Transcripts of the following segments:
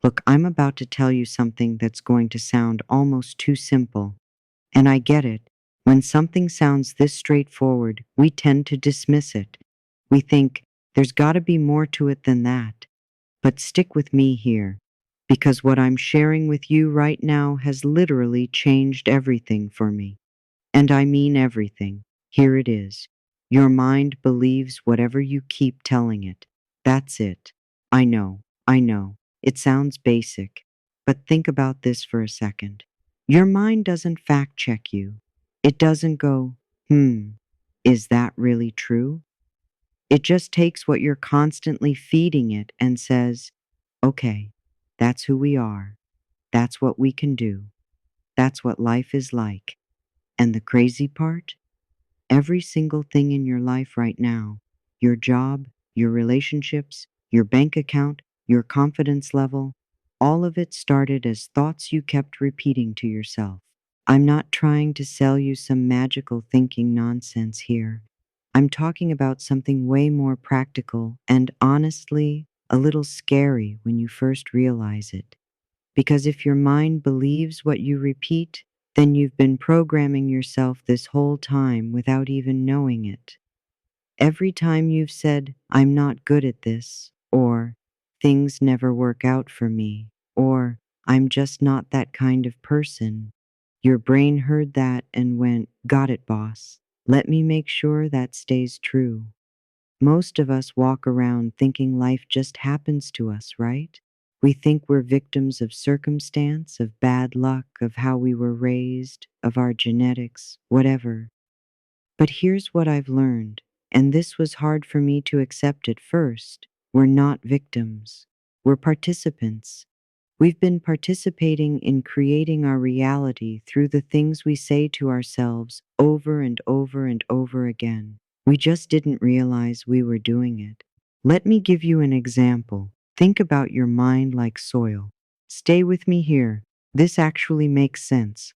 Look, I'm about to tell you something that's going to sound almost too simple. And I get it. When something sounds this straightforward, we tend to dismiss it. We think, there's got to be more to it than that. But stick with me here, because what I'm sharing with you right now has literally changed everything for me. And I mean everything. Here it is. Your mind believes whatever you keep telling it. That's it. I know. It sounds basic. But think about this for a second. Your mind doesn't fact check you. It doesn't go, is that really true? It just takes what you're constantly feeding it and says, okay, that's who we are. That's what we can do. That's what life is like. And the crazy part? Every single thing in your life right now, your job, your relationships, your bank account, your confidence level, all of it started as thoughts you kept repeating to yourself. I'm not trying to sell you some magical thinking nonsense here. I'm talking about something way more practical and honestly a little scary when you first realize it. Because if your mind believes what you repeat, then you've been programming yourself this whole time without even knowing it. Every time you've said, I'm not good at this, or things never work out for me, or I'm just not that kind of person, your brain heard that and went, got it, boss. Let me make sure that stays true. Most of us walk around thinking life just happens to us, right? We think we're victims of circumstance, of bad luck, of how we were raised, of our genetics, whatever. But here's what I've learned, and this was hard for me to accept at first. We're not victims. We're participants. We've been participating in creating our reality through the things we say to ourselves over and over and over again. We just didn't realize we were doing it. Let me give you an example. Think about your mind like soil. Stay with me here. This actually makes sense.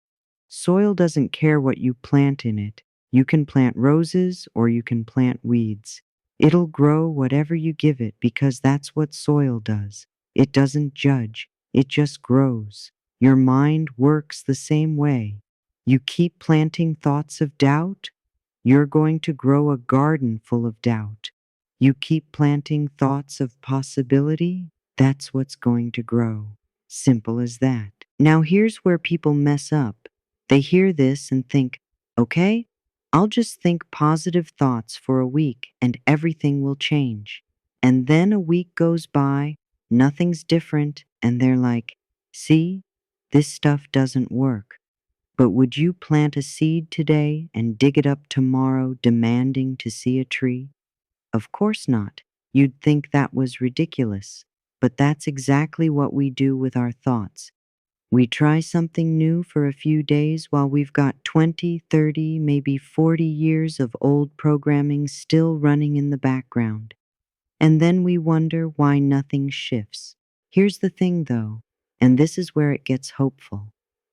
Soil doesn't care what you plant in it. You can plant roses or you can plant weeds. It'll grow whatever you give it because that's what soil does. It doesn't judge. It just grows. Your mind works the same way. You keep planting thoughts of doubt, you're going to grow a garden full of doubt. You keep planting thoughts of possibility, that's what's going to grow. Simple as that. Now here's where people mess up. They hear this and think, okay, I'll just think positive thoughts for a week and everything will change. And then a week goes by, nothing's different, and they're like, see, this stuff doesn't work. But would you plant a seed today and dig it up tomorrow demanding to see a tree? Of course not. You'd think that was ridiculous. But that's exactly what we do with our thoughts. We try something new for a few days while we've got 20, 30, maybe 40 years of old programming still running in the background. And then we wonder why nothing shifts. Here's the thing, though, and this is where it gets hopeful.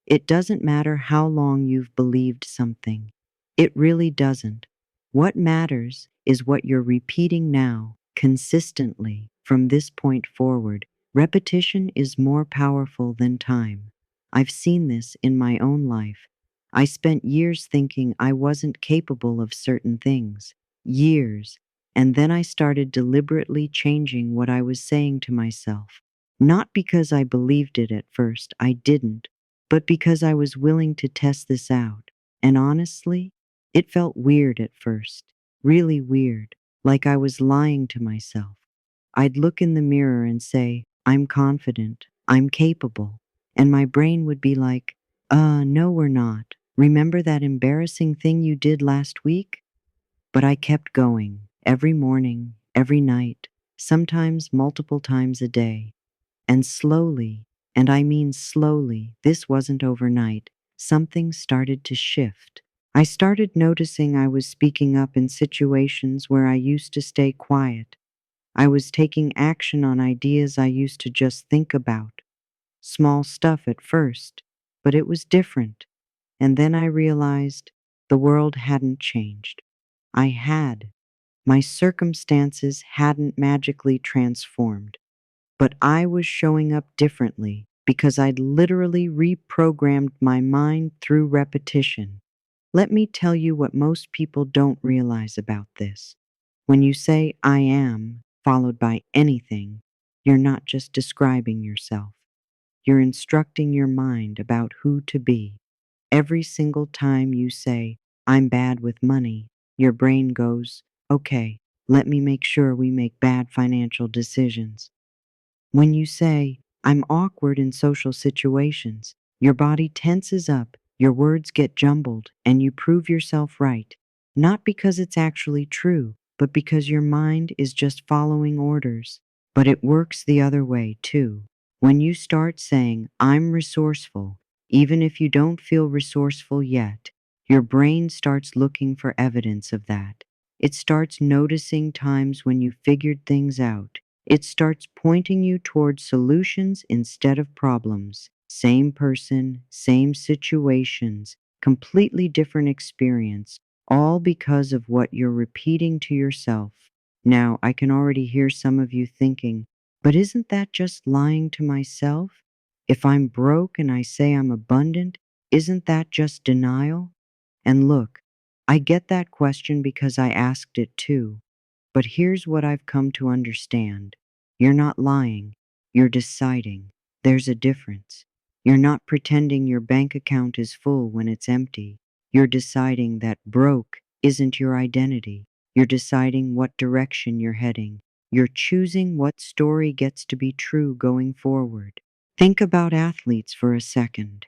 It doesn't matter how long you've believed something. It really doesn't. What matters is what you're repeating now, consistently, from this point forward. Repetition is more powerful than time. I've seen this in my own life. I spent years thinking I wasn't capable of certain things. Years. And then I started deliberately changing what I was saying to myself. Not because I believed it at first, I didn't, but because I was willing to test this out. And honestly, it felt weird at first, really weird, like I was lying to myself. I'd look in the mirror and say, I'm confident, I'm capable. And my brain would be like, no, we're not. Remember that embarrassing thing you did last week? But I kept going, every morning, every night, sometimes multiple times a day. And slowly, and I mean slowly, this wasn't overnight, something started to shift. I started noticing I was speaking up in situations where I used to stay quiet. I was taking action on ideas I used to just think about. Small stuff at first, but it was different. And then I realized the world hadn't changed. I had. My circumstances hadn't magically transformed. but I was showing up differently because I'd literally reprogrammed my mind through repetition. Let me tell you what most people don't realize about this. When you say I am, followed by anything, you're not just describing yourself. You're instructing your mind about who to be. Every single time you say, I'm bad with money, your brain goes, okay, let me make sure we make bad financial decisions. When you say, I'm awkward in social situations, your body tenses up, your words get jumbled, and you prove yourself right. Not because it's actually true, but because your mind is just following orders. But it works the other way, too. When you start saying, I'm resourceful, even if you don't feel resourceful yet, your brain starts looking for evidence of that. It starts noticing times when you figured things out. It starts pointing you towards solutions instead of problems. Same person, same situations, completely different experience, all because of what you're repeating to yourself. Now, I can already hear some of you thinking, but isn't that just lying to myself? If I'm broke and I say I'm abundant, isn't that just denial? And look, I get that question because I asked it too. But here's what I've come to understand. You're not lying. You're deciding. There's a difference. You're not pretending your bank account is full when it's empty. You're deciding that broke isn't your identity. You're deciding what direction you're heading. You're choosing what story gets to be true going forward. Think about athletes for a second.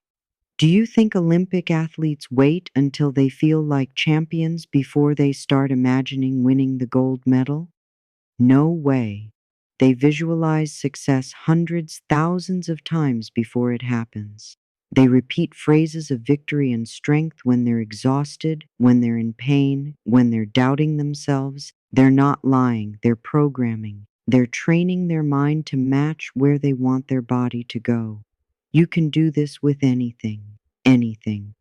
Do you think Olympic athletes wait until they feel like champions before they start imagining winning the gold medal? No way. They visualize success hundreds, thousands of times before it happens. They repeat phrases of victory and strength when they're exhausted, when they're in pain, when they're doubting themselves. They're not lying, they're programming. They're training their mind to match where they want their body to go. You can do this with anything, anything.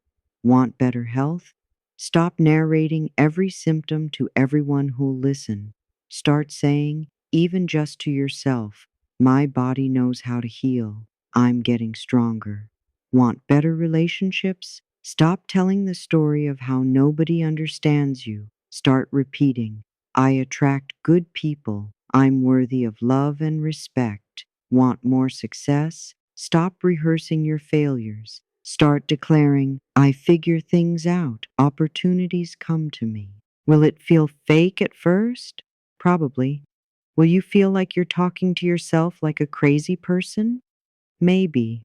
Want better health? Stop narrating every symptom to everyone who'll listen. Start saying, even just to yourself, my body knows how to heal. I'm getting stronger. Want better relationships? Stop telling the story of how nobody understands you. Start repeating, I attract good people. I'm worthy of love and respect. Want more success? Stop rehearsing your failures. Start declaring, I figure things out. Opportunities come to me. Will it feel fake at first? Probably. Will you feel like you're talking to yourself like a crazy person? Maybe.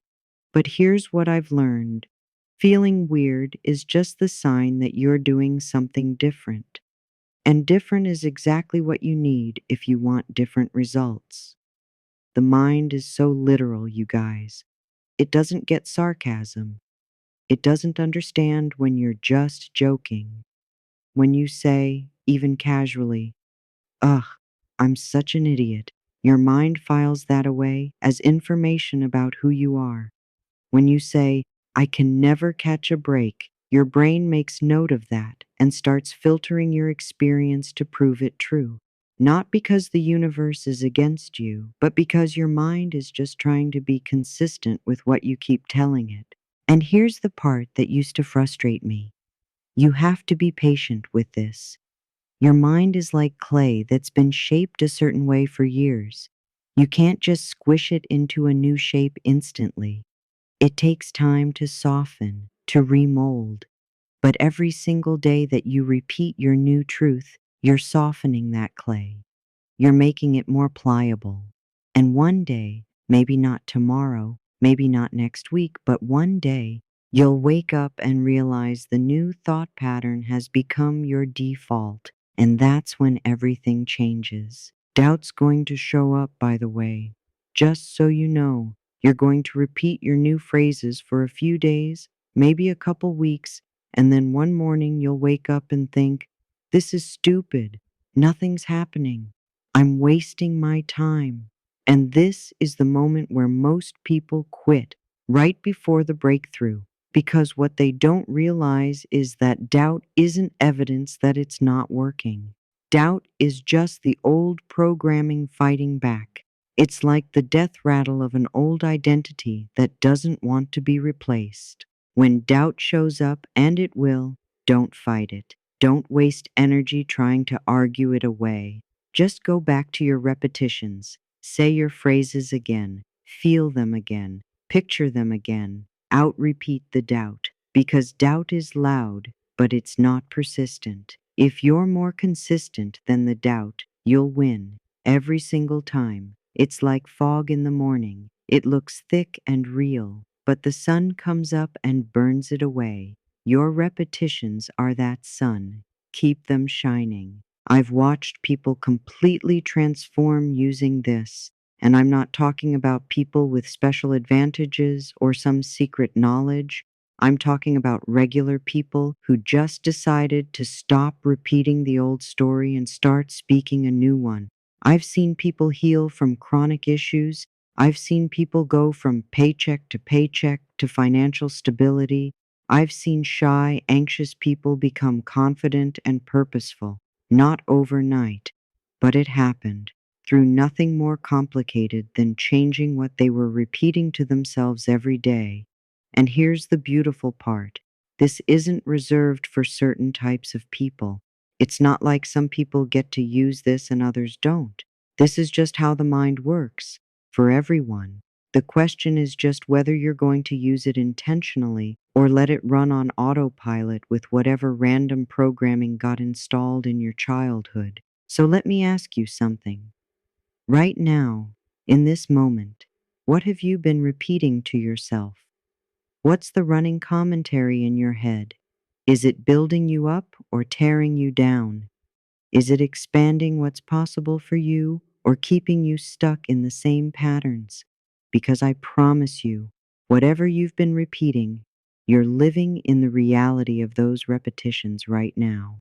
But here's what I've learned. Feeling weird is just the sign that you're doing something different. And different is exactly what you need if you want different results. The mind is so literal, you guys. It doesn't get sarcasm. It doesn't understand when you're just joking. When you say, even casually, ugh, I'm such an idiot. Your mind files that away as information about who you are. When you say, I can never catch a break, your brain makes note of that and starts filtering your experience to prove it true. Not because the universe is against you, but because your mind is just trying to be consistent with what you keep telling it. And here's the part that used to frustrate me. You have to be patient with this. Your mind is like clay that's been shaped a certain way for years. You can't just squish it into a new shape instantly. It takes time to soften, to remold. But every single day that you repeat your new truth, you're softening that clay. You're making it more pliable. And one day, maybe not tomorrow, maybe not next week, but one day, you'll wake up and realize the new thought pattern has become your default. And that's when everything changes. Doubt's going to show up, by the way. Just so you know, you're going to repeat your new phrases for a few days, maybe a couple weeks, and then one morning you'll wake up and think, this is stupid. Nothing's happening. I'm wasting my time. And this is the moment where most people quit, right before the breakthrough, because what they don't realize is that doubt isn't evidence that it's not working. Doubt is just the old programming fighting back. It's like the death rattle of an old identity that doesn't want to be replaced. When doubt shows up, and it will, don't fight it. Don't waste energy trying to argue it away. Just go back to your repetitions. Say your phrases again. Feel them again. Picture them again. Out-repeat the doubt. Because doubt is loud, but it's not persistent. If you're more consistent than the doubt, you'll win. Every single time. It's like fog in the morning. It looks thick and real, but the sun comes up and burns it away. Your repetitions are that sun. Keep them shining. I've watched people completely transform using this, and I'm not talking about people with special advantages or some secret knowledge. I'm talking about regular people who just decided to stop repeating the old story and start speaking a new one. I've seen people heal from chronic issues. I've seen people go from paycheck to financial stability. I've seen shy, anxious people become confident and purposeful. Not overnight, but it happened through nothing more complicated than changing what they were repeating to themselves every day. And here's the beautiful part. This isn't reserved for certain types of people. It's not like some people get to use this and others don't. This is just how the mind works for everyone. The question is just whether you're going to use it intentionally or let it run on autopilot with whatever random programming got installed in your childhood. So let me ask you something. Right now, in this moment, what have you been repeating to yourself? What's the running commentary in your head? Is it building you up or tearing you down? Is it expanding what's possible for you or keeping you stuck in the same patterns? Because I promise you, whatever you've been repeating, you're living in the reality of those repetitions right now.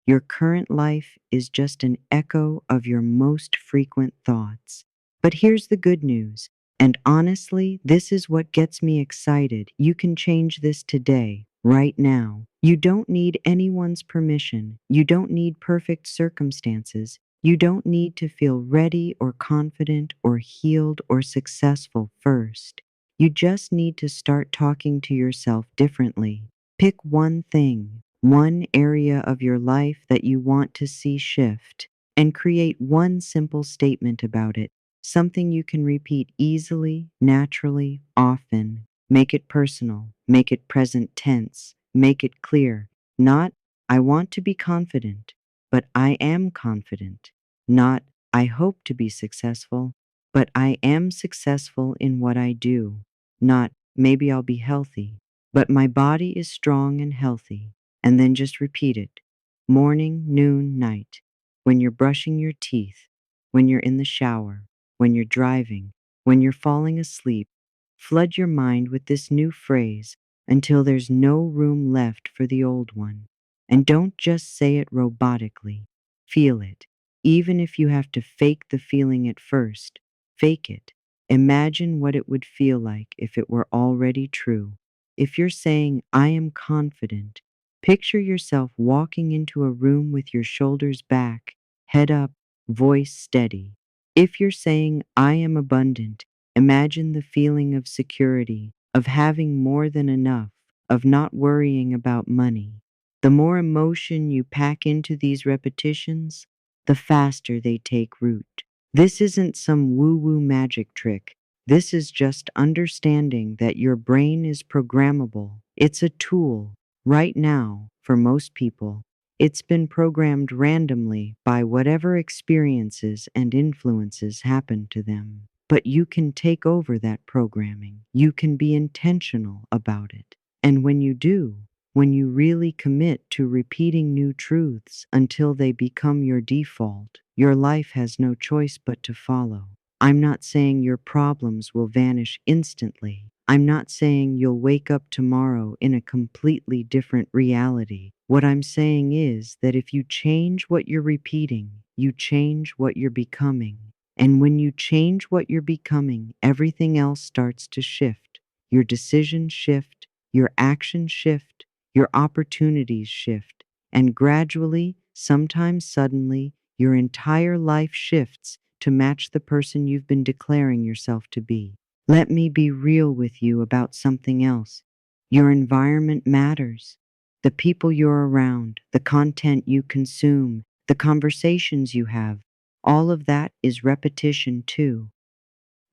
Your current life is just an echo of your most frequent thoughts. But here's the good news. And honestly, this is what gets me excited. You can change this today, right now. You don't need anyone's permission. You don't need perfect circumstances. You don't need to feel ready or confident or healed or successful first. You just need to start talking to yourself differently. Pick one thing, one area of your life that you want to see shift, and create one simple statement about it, something you can repeat easily, naturally, often. Make it personal, make it present tense, make it clear. Not, I want to be confident, but I am confident. Not, I hope to be successful, but I am successful in what I do. Not, maybe I'll be healthy, but my body is strong and healthy. And then just repeat it. Morning, noon, night. When you're brushing your teeth, when you're in the shower, when you're driving, when you're falling asleep, flood your mind with this new phrase until there's no room left for the old one. And don't just say it robotically. Feel it. Even if you have to fake the feeling at first, fake it. Imagine what it would feel like if it were already true. If you're saying, I am confident, picture yourself walking into a room with your shoulders back, head up, voice steady. If you're saying, I am abundant, imagine the feeling of security, of having more than enough, of not worrying about money. The more emotion you pack into these repetitions, the faster they take root. This isn't some woo-woo magic trick. This is just understanding that your brain is programmable. It's a tool. Right now, for most people, it's been programmed randomly by whatever experiences and influences happen to them. But you can take over that programming. You can be intentional about it. And when you do, when you really commit to repeating new truths until they become your default, your life has no choice but to follow. I'm not saying your problems will vanish instantly. I'm not saying you'll wake up tomorrow in a completely different reality. What I'm saying is that if you change what you're repeating, you change what you're becoming. And when you change what you're becoming, everything else starts to shift. Your decisions shift, your actions shift, your opportunities shift, and gradually, sometimes suddenly, your entire life shifts to match the person you've been declaring yourself to be. Let me be real with you about something else. Your environment matters. The people you're around, the content you consume, the conversations you have, all of that is repetition too.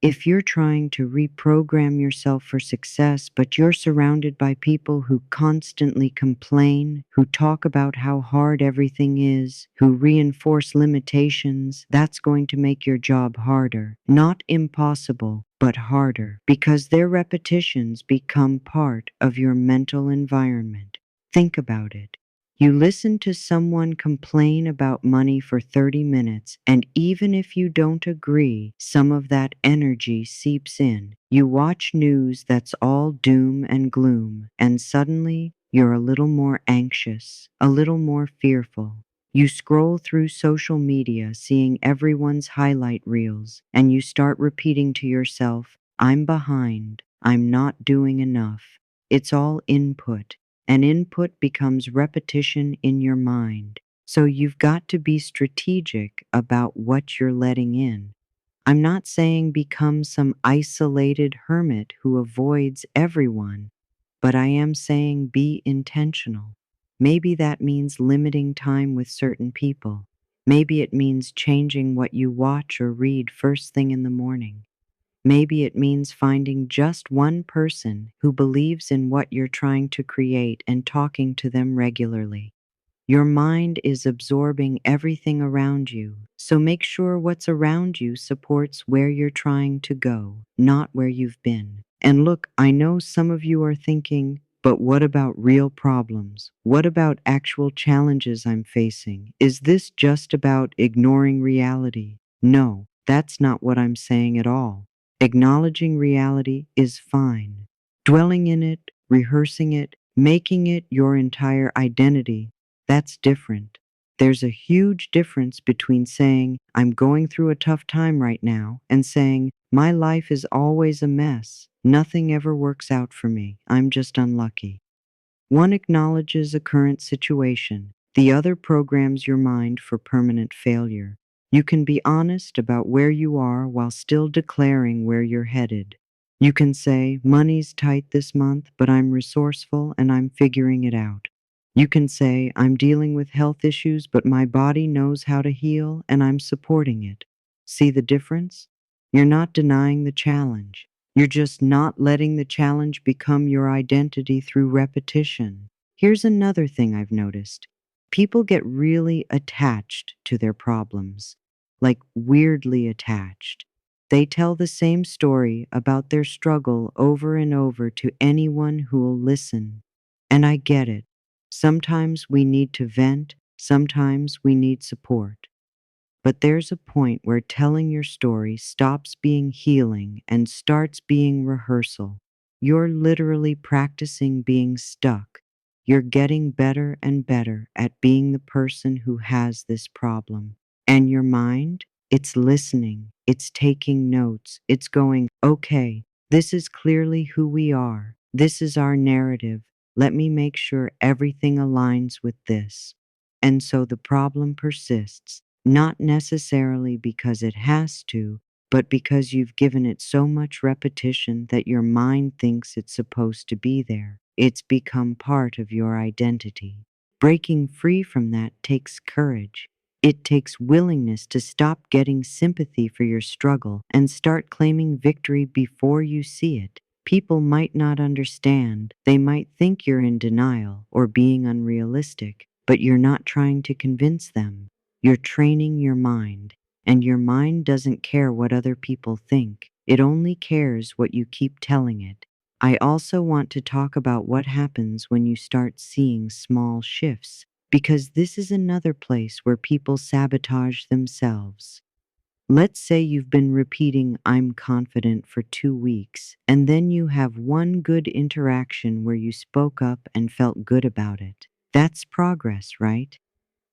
If you're trying to reprogram yourself for success, but you're surrounded by people who constantly complain, who talk about how hard everything is, who reinforce limitations, that's going to make your job harder. Not impossible, but harder, because their repetitions become part of your mental environment. Think about it. You listen to someone complain about money for 30 minutes, and even if you don't agree, some of that energy seeps in. You watch news that's all doom and gloom, and suddenly you're a little more anxious, a little more fearful. You scroll through social media seeing everyone's highlight reels, and you start repeating to yourself, I'm behind, I'm not doing enough. It's all input, and input becomes repetition in your mind. So you've got to be strategic about what you're letting in. I'm not saying become some isolated hermit who avoids everyone, but I am saying be intentional. Maybe that means limiting time with certain people. Maybe it means changing what you watch or read first thing in the morning. Maybe it means finding just one person who believes in what you're trying to create and talking to them regularly. Your mind is absorbing everything around you, so make sure what's around you supports where you're trying to go, not where you've been. And look, I know some of you are thinking, but what about real problems? What about actual challenges I'm facing? Is this just about ignoring reality? No, that's not what I'm saying at all. Acknowledging reality is fine. Dwelling in it, rehearsing it, making it your entire identity, that's different. There's a huge difference between saying, I'm going through a tough time right now, and saying, my life is always a mess. Nothing ever works out for me. I'm just unlucky. One acknowledges a current situation, the other programs your mind for permanent failure. You can be honest about where you are while still declaring where you're headed. You can say, money's tight this month, but I'm resourceful and I'm figuring it out. You can say, I'm dealing with health issues, but my body knows how to heal and I'm supporting it. See the difference? You're not denying the challenge. You're just not letting the challenge become your identity through repetition. Here's another thing I've noticed. People get really attached to their problems, like weirdly attached. They tell the same story about their struggle over and over to anyone who will listen. And I get it. Sometimes we need to vent, sometimes we need support. But there's a point where telling your story stops being healing and starts being rehearsal. You're literally practicing being stuck. You're getting better and better at being the person who has this problem. And your mind, it's listening, it's taking notes, it's going, okay, this is clearly who we are. This is our narrative. Let me make sure everything aligns with this. And so the problem persists, not necessarily because it has to, but because you've given it so much repetition that your mind thinks it's supposed to be there. It's become part of your identity. Breaking free from that takes courage. It takes willingness to stop getting sympathy for your struggle and start claiming victory before you see it. People might not understand. They might think you're in denial or being unrealistic, but you're not trying to convince them. You're training your mind, and your mind doesn't care what other people think. It only cares what you keep telling it. I also want to talk about what happens when you start seeing small shifts, because this is another place where people sabotage themselves. Let's say you've been repeating, I'm confident for 2 weeks, and then you have one good interaction where you spoke up and felt good about it. That's progress, right?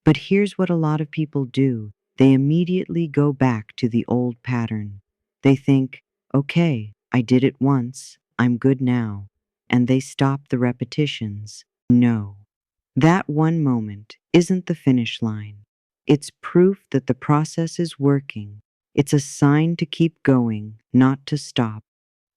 But here's what a lot of people do. They immediately go back to the old pattern. They think, okay, I did it once, I'm good now. And they stop the repetitions. No. That one moment isn't the finish line. It's proof that the process is working. It's a sign to keep going, not to stop,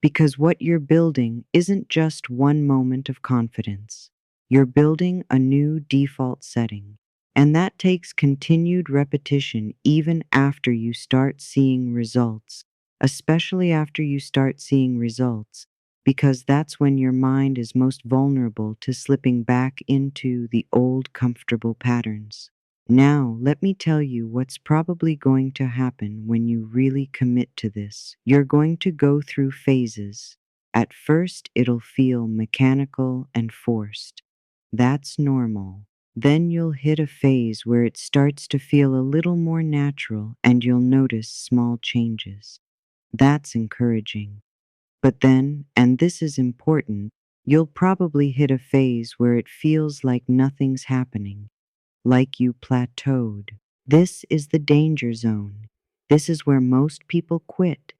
because what you're building isn't just one moment of confidence. You're building a new default setting, and that takes continued repetition even after you start seeing results, especially after you start seeing results, because that's when your mind is most vulnerable to slipping back into the old comfortable patterns. Now, let me tell you what's probably going to happen when you really commit to this. You're going to go through phases. At first, it'll feel mechanical and forced. That's normal. Then you'll hit a phase where it starts to feel a little more natural and you'll notice small changes. That's encouraging. But then, and this is important, you'll probably hit a phase where it feels like nothing's happening, like you plateaued. This is the danger zone. This is where most people quit.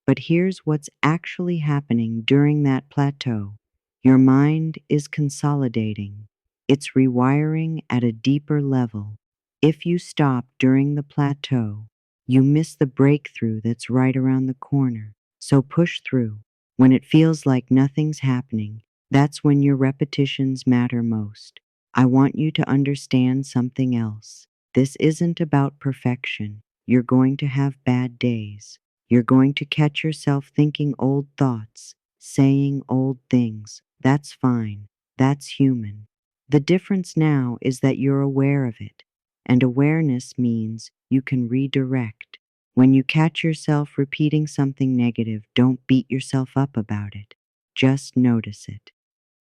But here's what's actually happening during that plateau. Your mind is consolidating. It's rewiring at a deeper level. If you stop during the plateau, you miss the breakthrough that's right around the corner. So push through. When it feels like nothing's happening, that's when your repetitions matter most. I want you to understand something else. This isn't about perfection. You're going to have bad days. You're going to catch yourself thinking old thoughts, saying old things. That's fine. That's human. The difference now is that you're aware of it, and awareness means you can redirect. When you catch yourself repeating something negative, don't beat yourself up about it. Just notice it,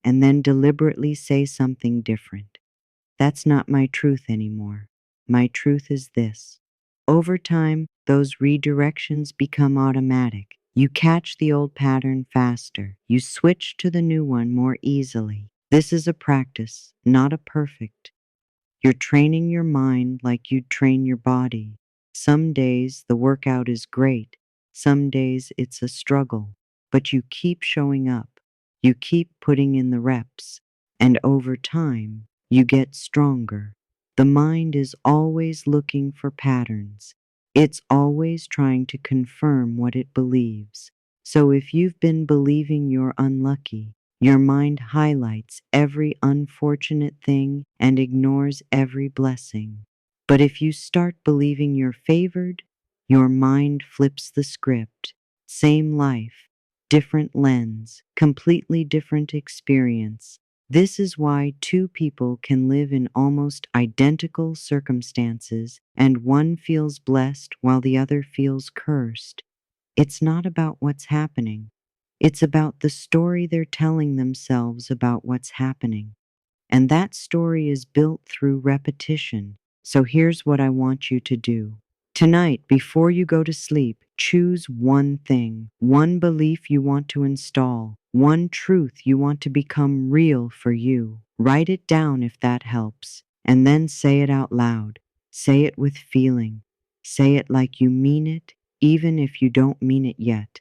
and then deliberately say something different. That's not my truth anymore. My truth is this. Over time, those redirections become automatic. You catch the old pattern faster. You switch to the new one more easily. This is a practice, not a perfect. You're training your mind like you'd train your body. Some days the workout is great. Some days it's a struggle. But you keep showing up. You keep putting in the reps. And over time, you get stronger. The mind is always looking for patterns. It's always trying to confirm what it believes. So if you've been believing you're unlucky, your mind highlights every unfortunate thing and ignores every blessing. But if you start believing you're favored, your mind flips the script. Same life, different lens, completely different experience. This is why two people can live in almost identical circumstances and one feels blessed while the other feels cursed. It's not about what's happening. It's about the story they're telling themselves about what's happening. And that story is built through repetition. So here's what I want you to do. Tonight, before you go to sleep, choose one thing, one belief you want to install, one truth you want to become real for you. Write it down if that helps, and then say it out loud. Say it with feeling. Say it like you mean it, even if you don't mean it yet.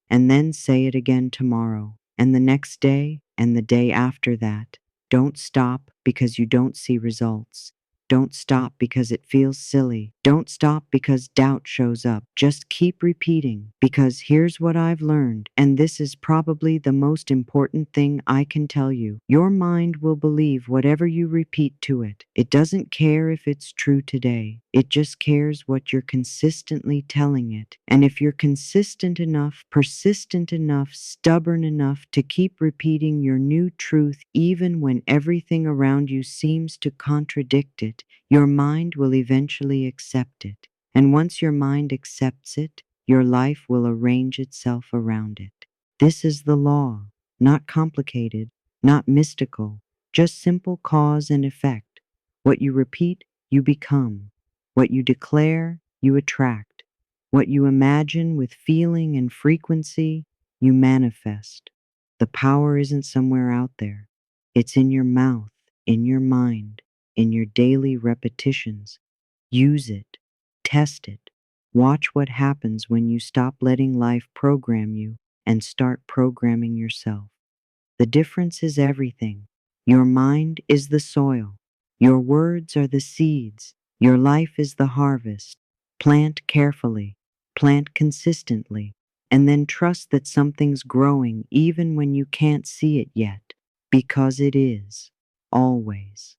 And then say it again tomorrow, and the next day, and the day after that. Don't stop because you don't see results. Don't stop because it feels silly. Don't stop because doubt shows up. Just keep repeating, because here's what I've learned, and this is probably the most important thing I can tell you. Your mind will believe whatever you repeat to it. It doesn't care if it's true today. It just cares what you're consistently telling it. And if you're consistent enough, persistent enough, stubborn enough to keep repeating your new truth even when everything around you seems to contradict it, your mind will eventually accept it. And once your mind accepts it, your life will arrange itself around it. This is the law, not complicated, not mystical, just simple cause and effect. What you repeat, you become. What you declare, you attract. What you imagine with feeling and frequency, you manifest. The power isn't somewhere out there. It's in your mouth, in your mind, in your daily repetitions. Use it. Test it. Watch what happens when you stop letting life program you and start programming yourself. The difference is everything. Your mind is the soil. Your words are the seeds. Your life is the harvest. Plant carefully. Plant consistently, and then trust that something's growing even when you can't see it yet, because it is, always.